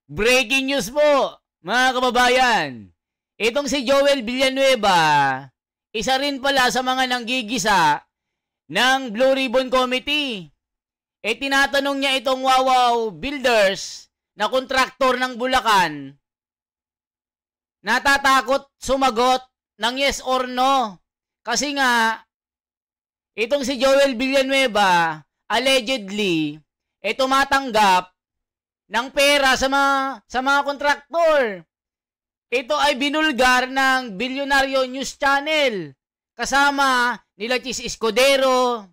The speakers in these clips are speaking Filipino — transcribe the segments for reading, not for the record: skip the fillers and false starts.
Breaking news po, mga kababayan. Itong si Joel Villanueva, isa rin pala sa mga nanggigisa ng Blue Ribbon Committee. Tinatanong niya itong Wawaw Builders na kontraktor ng Bulacan. Natatakot sumagot ng yes or no. Kasi nga, itong si Joel Villanueva, allegedly, tumatanggap ng pera sa mga kontraktor. Ito ay binulgar ng Bilyonaryo News Channel. Kasama nila Chis Escudero,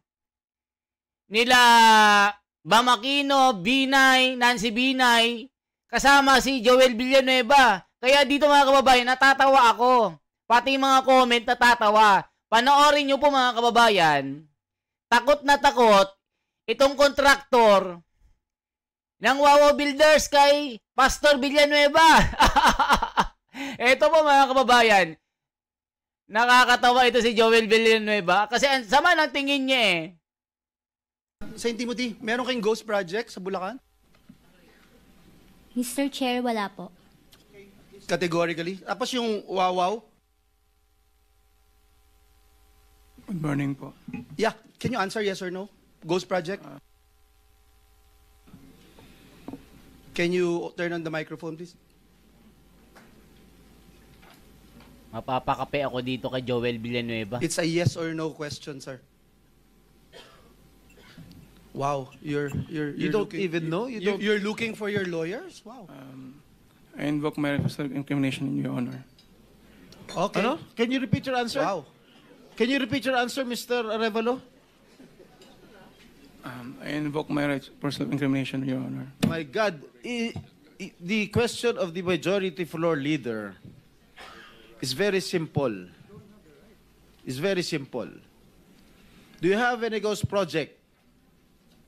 nila Bamakino, Binay, Nancy Binay, kasama si Joel Villanueva. Kaya dito mga kababayan, natatawa ako. Pati mga comment natatawa. Panoorin nyo po mga kababayan. Takot na takot itong kontraktor ng Wawaw Builders kay Pastor Villanueva. Ito po mga kababayan. Nakakatawa ito si Joel Villanueva kasi ang sama ng tingin niya eh. St. Timothy, meron kayong ghost project sa Bulacan? Mr. Chair, wala po. Categorically. Tapos yung Wawaw? Good morning po. Yeah, can you answer yes or no? Ghost project? Can you turn on the microphone, please? Mapapakape ako dito kay Joel Villanueva. It's a yes or no question, sir. Wow, you're You don't even know? You're looking for your lawyers? Wow. I invoke my right to self-incrimination in your honor. Okay. Ano? Can you repeat your answer? Wow. Can you repeat your answer, Mr. Arevalo? I invoke my right for self-incrimination in your honor. My God, the question of the majority floor leader is very simple. It's very simple. Do you have any ghost project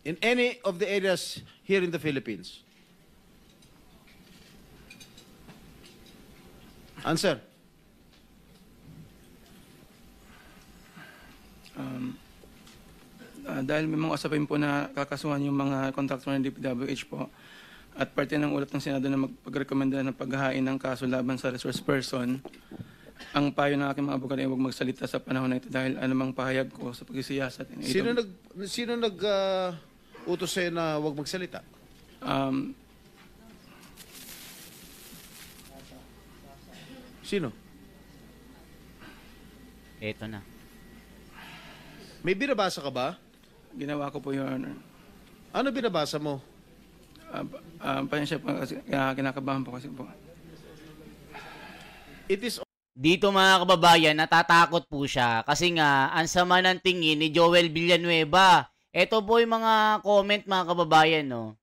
in any of the areas here in the Philippines? Answer. Dahil may mga usapin po na kakasuhan yung mga kontraktor ng DPWH po at parte ng ulat ng Senado na magpagrekomenda ng paghahain ng kaso laban sa resource person, ang payo ng aking mga abogado ay huwag magsalita sa panahon na ito dahil anumang pahayag ko sa pagsisiyasat. Sino utos sa'yo na huwag magsalita? Sino? Ito na. May binabasa ka ba? Ginawa ko po, Your Honor. Ano binabasa mo? Pasensya po kasi kinakabahan po kasi po. It is Dito mga kababayan, natatakot po siya kasi nga ang sama ng tingin ni Joel Villanueva. Ito po yung mga comment mga kababayan, no.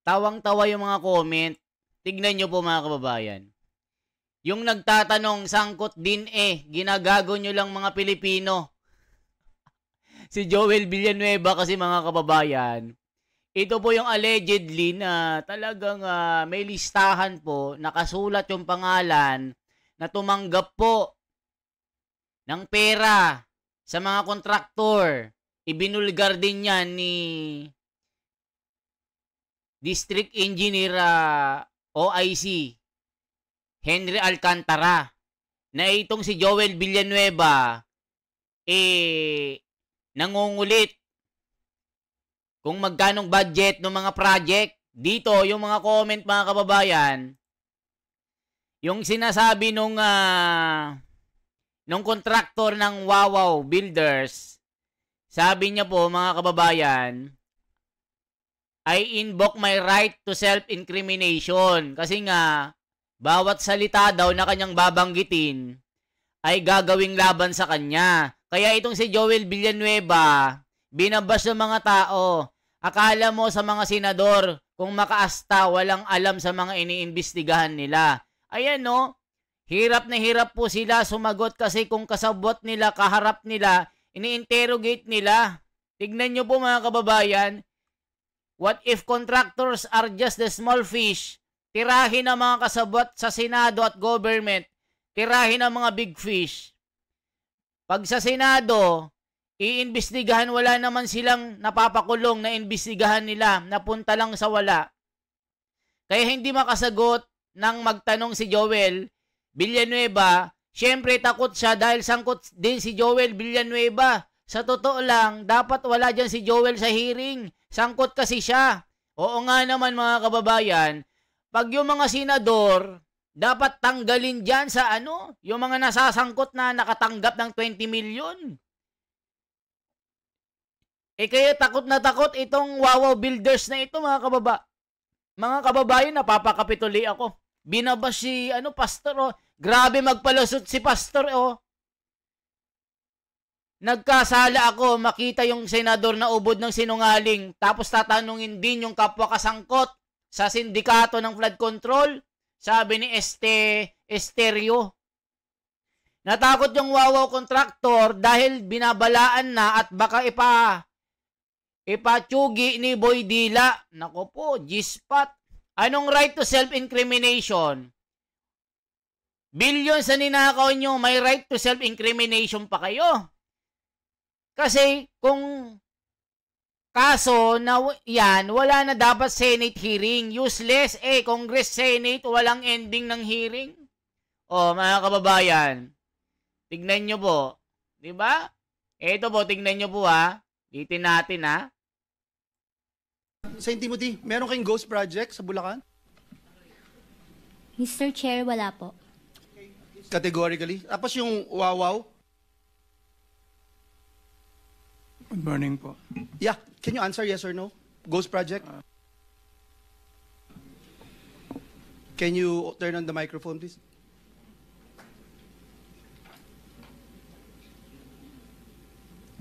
Tawang-tawa yung mga comment. Tignan nyo po mga kababayan. Yung nagtatanong, sangkot din ginagago nyo lang mga Pilipino. Si Joel Villanueva kasi mga kababayan, ito po yung allegedly na talagang may listahan po, nakasulat yung pangalan na tumanggap po ng pera sa mga kontraktor. Ibinulgar din yan ni District Engineer OIC Henry Alcantara na itong si Joel Villanueva nangungulit kung magkanong budget ng mga project. Dito, yung mga comment mga kababayan, yung sinasabi nung kontraktor ng Wawaw Builders, sabi niya po mga kababayan, I invoke my right to self-incrimination. Kasi nga, bawat salita daw na kanyang babanggitin ay gagawing laban sa kanya. Kaya itong si Joel Villanueva, binabas ng mga tao. Akala mo sa mga senador, kung makaasta, walang alam sa mga iniimbestigahan nila. Ayan no, hirap na hirap po sila sumagot kasi kung kasabwat nila, kaharap nila, ini-interrogate nila. Tignan nyo po mga kababayan, what if contractors are just the small fish? Tirahin ang mga kasabwat sa Senado at government. Tirahin ang mga big fish. Pag sa Senado, iimbestigahan, wala naman silang napapakulong na imbestigahan nila, napunta lang sa wala. Kaya hindi makasagot nang magtanong si Joel Villanueva. Siyempre takot siya dahil sangkot din si Joel Villanueva. Sa totoo lang, dapat wala dyan si Joel sa hearing. Sangkot kasi siya. Oo nga naman mga kababayan, pag yung mga senador, dapat tanggalin dyan sa yung mga nasasangkot na nakatanggap ng 20 million. Kaya takot na takot itong Wawaw Builders na ito mga kababayan, napapakapituli ako. Binabas si pastor Grabe magpalusot si pastor Nagkasala ako makita yung senador na ubod ng sinungaling tapos tatanungin din yung kapwa kasangkot sa sindikato ng flood control. Sabi ni Esterio. Natakot yung Wawaw contractor dahil binabalaan na at baka ipatsugi ni Boy Dila. Nako po, G-spot. Anong right to self-incrimination? Billions na ninakaw nyo, may right to self-incrimination pa kayo. Kasi kung kaso na yan, wala na dapat Senate hearing. Useless. Congress, Senate, walang ending ng hearing. Mga kababayan, tignan nyo po. Diba? Ito po, tignan nyo po Litin natin St. Timothy, meron kayong ghost project sa Bulacan? Mr. Chair, wala po. Categorically. Tapos yung Wawaw? Good morning po. Yeah. Can you answer yes or no? Ghost project? Can you turn on the microphone, please?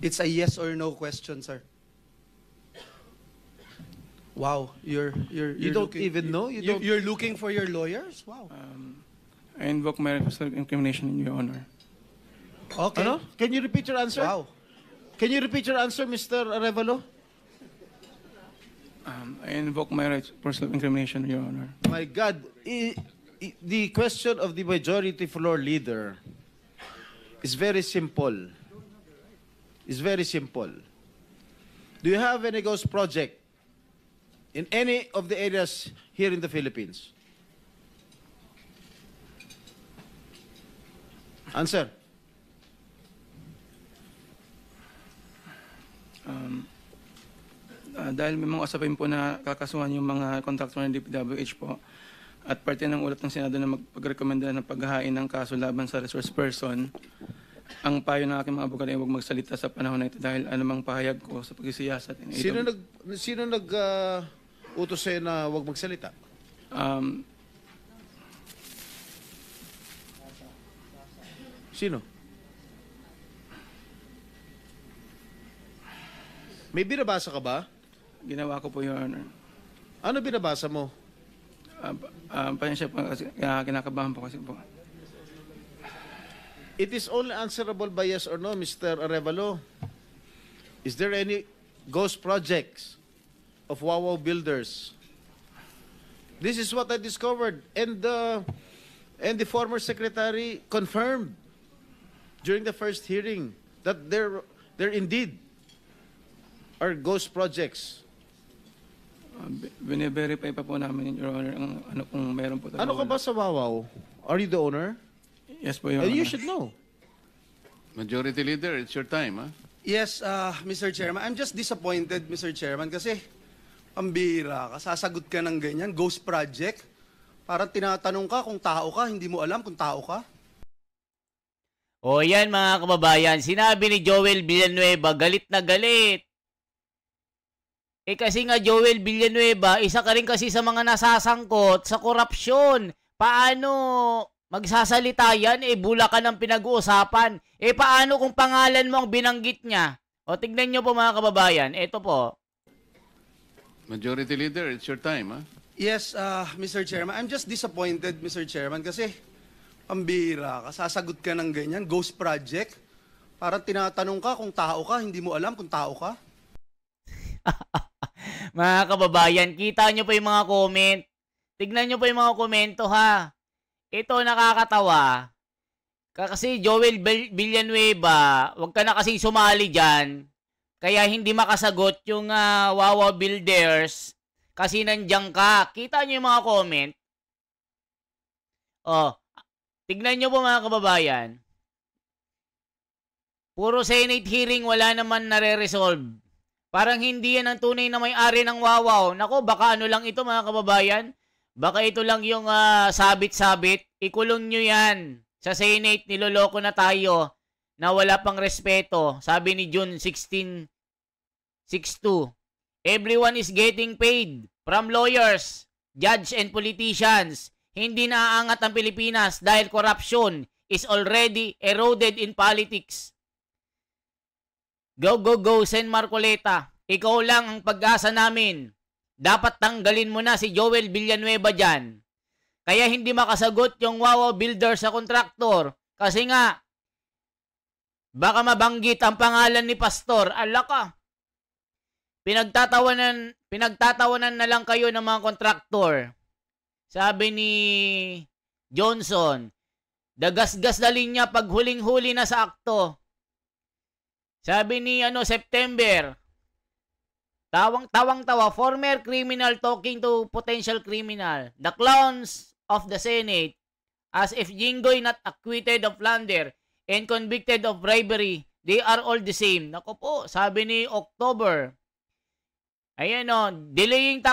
It's a yes or no question, sir. Wow, you're You don't even know? You're looking for your lawyers? Wow. I invoke my right to self-incrimination in your honor. Okay. Ano? Can you repeat your answer? Wow. Can you repeat your answer, Mr. Arevalo? I invoke my right for self-incrimination in your honor. My God, the question of the majority floor leader is very simple. It's very simple. Do you have any ghost project in any of the areas here in the Philippines? Answer. Dahil may mga usapin po na kakasuhan yung mga kontraktor ng DPWH po at parte ng ulat ng Senado na magpagrekomenda ng paghahain ng kaso laban sa resource person, ang payo ng aking mga abogado ay huwag magsalita sa panahon na ito dahil anumang pahayag ko sa pagsisiyasat. Sino utos sa'yo na huwag magsalita? Sino? May binabasa ka ba? Ginawa ko po, Your Honor. Ano binabasa mo? Pasensya po kasi kinakabahan po kasi po. It is only answerable by yes or no, Mr. Arevalo. Is there any ghost projects of Wawaw Builders? This is what I discovered, and the former secretary confirmed during the first hearing that there indeed are ghost projects. Bine-verify pa po namin, Your Honor, ano kung meron po talaga. Ano ka ba sa Wawaw? Are you the owner? Yes po, Your Honor. And you should know. Majority Leader, it's your time, Yes, Mr. Chairman. I'm just disappointed, Mr. Chairman, kasi pambira ka. Sasagot ka ng ganyan. Ghost project. Parang tinatanong ka kung tao ka, hindi mo alam kung tao ka. Yan mga kababayan, sinabi ni Joel Villanueva, galit na galit. Kasi nga Joel Villanueva, isa ka rin kasi sa mga nasasangkot sa korupsyon. Paano magsasalita yan? Bulacan ang pinag-uusapan. Paano kung pangalan mo ang binanggit niya? Tignan nyo po mga kababayan, ito po. Majority Leader, it's your time, Yes, Mr. Chairman. I'm just disappointed, Mr. Chairman, kasi pambira ka. Sasagot ka ng ganyan. Ghost project. Parang tinatanong ka kung tao ka, hindi mo alam kung tao ka. Mga kababayan, kita nyo po yung mga comment. Tignan nyo po yung mga komento Ito nakakatawa. Kasi Joel Villanueva, wag ka na kasing sumali dyan. Kaya hindi makasagot yung Wawaw Builders. kasi nandiyan ka. Kita nyo yung mga comment? Oh, tignan nyo po mga kababayan. Puro Senate hearing, wala naman nare-resolve. Parang hindi yan ang tunay na may-ari ng Wawaw. Nako, baka ano lang ito mga kababayan. Baka ito lang yung sabit-sabit. Ikulong nyo yan. Sa Senate, niloloko na tayo na wala pang respeto. Sabi ni June 16:62. Everyone is getting paid from lawyers, judge and politicians. Hindi naaangat ang Pilipinas dahil corruption is already eroded in politics. Go, go, go, Sen Marcoleta. Ikaw lang ang pag-asa namin. Dapat tanggalin mo na si Joel Villanueva dyan. Kaya hindi makasagot yung Wawaw Builder sa kontraktor. Kasi nga, baka mabanggit ang pangalan ni Pastor. Ala ka. Pinagtatawanan na lang kayo ng mga kontraktor. Sabi ni Johnson, dagasgas na linya pag huling-huli na sa akto. Sabi ni September, tawang-tawa, former criminal talking to potential criminal. The clowns of the Senate, as if Jinggoy not acquitted of plunder and convicted of bribery, they are all the same. Nako po, sabi ni October. Ayan delaying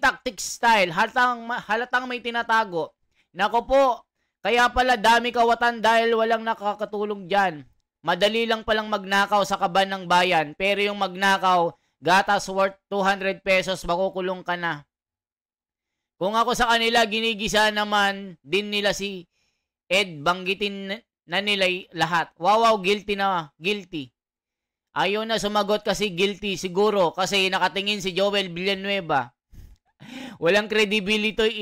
tactics style, halatang may tinatago. Nako po, kaya pala dami kawatan dahil walang nakakatulong dyan. Madali lang palang magnakaw sa kaban ng bayan, pero yung magnakaw, gatas worth 200 pesos, makukulong ka na. Kung ako sa kanila, ginigisa naman din nila si Ed, banggitin na nila lahat. Wawaw, guilty na, guilty. Ayaw na sumagot kasi guilty siguro kasi nakatingin si Joel Villanueva. Walang credibility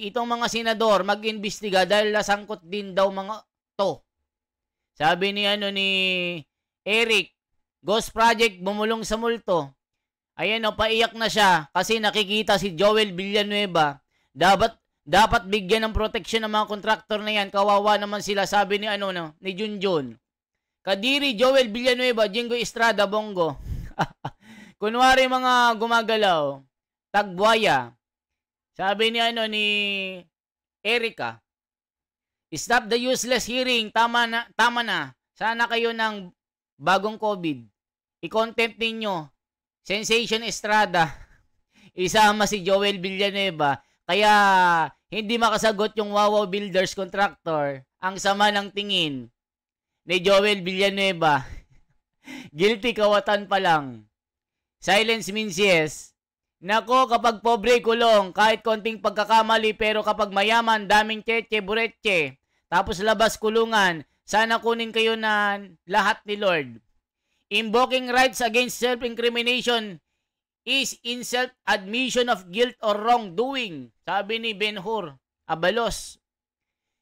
itong mga senador mag-imbestiga dahil nasangkot din daw mga to. Sabi ni Eric, Ghost Project bumulong sa multo. Ayan paiyak na siya kasi nakikita si Joel Villanueva. Dapat bigyan ng proteksyon ng mga kontraktor na yan. Kawawa naman sila, sabi ni ni Junjun. Kadiri, Joel Villanueva, Jingo Estrada, Bongo. Kunwari mga gumagalaw. Tagbuaya. Sabi ni ni Erica. Stop the useless hearing. Tama na. Sana kayo ng bagong COVID. I-contempt ninyo. Sensation Estrada. Isama si Joel Villanueva. Kaya hindi makasagot yung Wawaw Builders Contractor. Ang sama ng tingin ni Joel Villanueva. Guilty kawatan pa lang. Silence means yes. Nako, kapag pobre kulong, kahit konting pagkakamali, pero kapag mayaman, daming cheche, buretche, tapos labas kulungan, sana kunin kayo na lahat ni Lord. Invoking rights against self-incrimination is in self-admission of guilt or wrongdoing, sabi ni Ben-Hur Abalos.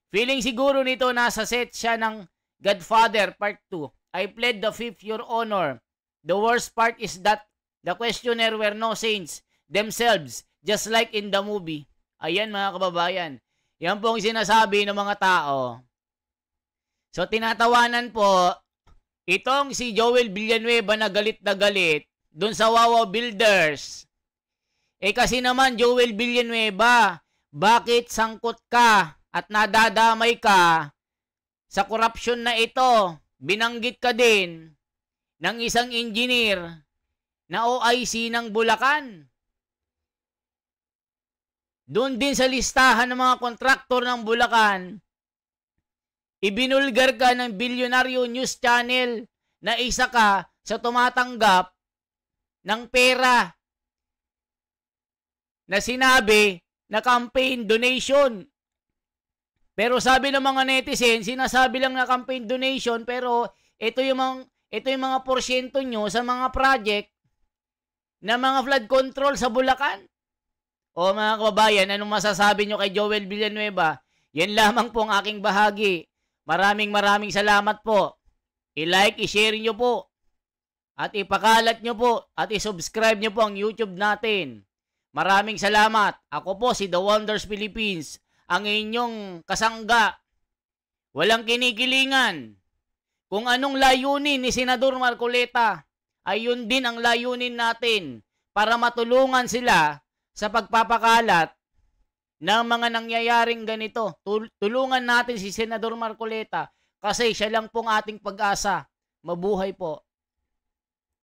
Feeling siguro nito nasa set siya ng Godfather Part 2. I plead the fifth, Your Honor. The worst part is that the questioner were no saints themselves, just like in the movie. Ayan mga kababayan. Yan po ang sinasabi ng mga tao. So tinatawanan po itong si Joel Villanueva na galit dun sa Wawaw Builders. Kasi naman Joel Villanueva, bakit sangkot ka at nadadamay ka sa korupsyon na ito? Binanggit ka din ng isang engineer na OIC ng Bulacan. Doon din sa listahan ng mga kontraktor ng Bulacan, ibinulgar ka ng Bilyonaryo News Channel na isa ka sa tumatanggap ng pera na sinabi na campaign donation. Pero sabi ng mga netizen, sinasabi lang na campaign donation, pero ito yung mga porsyento nyo sa mga project na mga flood control sa Bulacan. O mga kababayan, anong masasabi nyo kay Joel Villanueva? Yan lamang po ang aking bahagi. Maraming salamat po. I-like, i-share nyo po. At ipakalat nyo po. At i-subscribe nyo po ang YouTube natin. Maraming salamat. Ako po si The Wonders Philippines. Ang inyong kasangga. Walang kinikilingan. Kung anong layunin ni Senador Marcoleta ay yun din ang layunin natin para matulungan sila sa pagpapakalat ng mga nangyayaring ganito. Tulungan natin si Senador Marcoleta kasi siya lang pong ating pag-asa. Mabuhay po.